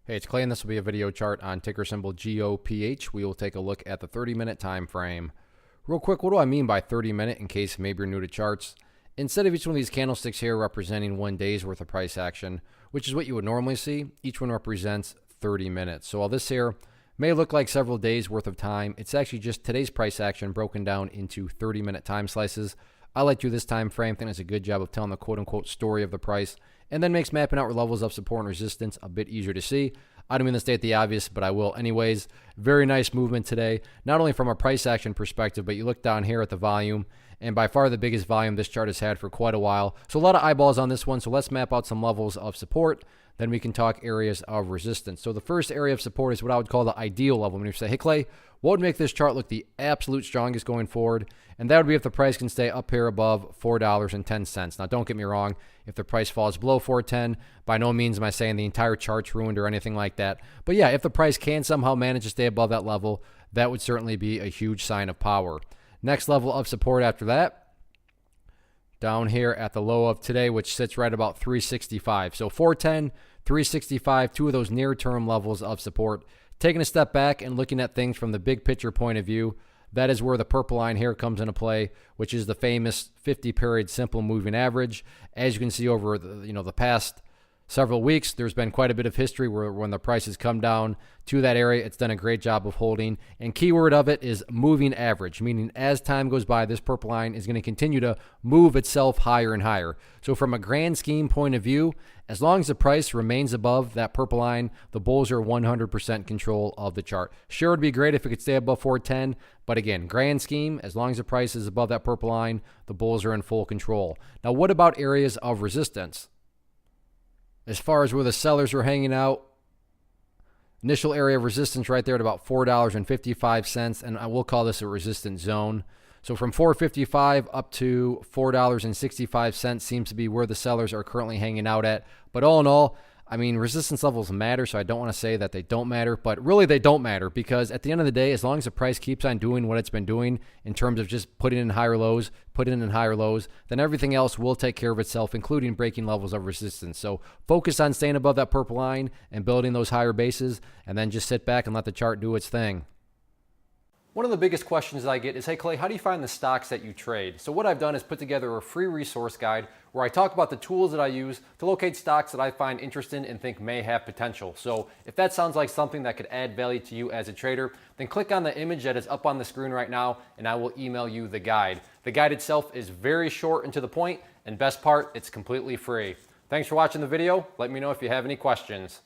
Hey, it's Clay, and this will be a video chart on ticker symbol GOPH. We will take a look at the 30-minute time frame. Real quick, what do I mean by 30-minute in case maybe you're new to charts? Instead of each one of these candlesticks here representing 1 day's worth of price action, which is what you would normally see, each one represents 30 minutes. So while this here may look like several days worth of time, it's actually just today's price action broken down into 30-minute time slices. I like to do this time frame. I think it's a good job of telling the quote-unquote story of the price, and then makes mapping out levels of support and resistance a bit easier to see. I don't mean to state the obvious, but I will anyways. Very nice movement today, not only from a price action perspective, but you look down here at the volume, and by far the biggest volume this chart has had for quite a while. So a lot of eyeballs on this one, so let's map out some levels of support. Then we can talk areas of resistance. So the first area of support is what I would call the ideal level. When you say, hey Clay, what would make this chart look the absolute strongest going forward? And that would be if the price can stay up here above $4.10. Now don't get me wrong, if the price falls below $4.10, by no means am I saying the entire chart's ruined or anything like that. But yeah, if the price can somehow manage to stay above that level, that would certainly be a huge sign of power. Next level of support after that, down here at the low of today, which sits right about 365. So 410, 365, two of those near-term levels of support. Taking a step back and looking at things from the big picture point of view, that is where the purple line here comes into play, which is the famous 50-period simple moving average. As you can see over the past several weeks, there's been quite a bit of history where when the prices come down to that area, it's done a great job of holding. And keyword of it is moving average, meaning as time goes by, this purple line is going to continue to move itself higher and higher. So from a grand scheme point of view, as long as the price remains above that purple line, the bulls are 100% control of the chart. Sure, it'd be great if it could stay above 410, but again, grand scheme, as long as the price is above that purple line, the bulls are in full control. Now, what about areas of resistance? As far as where the sellers are hanging out, initial area of resistance right there at about $4.55, and I will call this a resistance zone. So from $4.55 up to $4.65 seems to be where the sellers are currently hanging out at. But all in all, I mean, resistance levels matter, so I don't want to say that they don't matter, but really they don't matter, because at the end of the day, as long as the price keeps on doing what it's been doing in terms of just putting in higher lows, then everything else will take care of itself, including breaking levels of resistance. So focus on staying above that purple line and building those higher bases, and then just sit back and let the chart do its thing. One of the biggest questions that I get is, hey Clay, how do you find the stocks that you trade? So what I've done is put together a free resource guide where I talk about the tools that I use to locate stocks that I find interesting and think may have potential. So if that sounds like something that could add value to you as a trader, then click on the image that is up on the screen right now and I will email you the guide. The guide itself is very short and to the point, and best part, it's completely free. Thanks for watching the video. Let me know if you have any questions.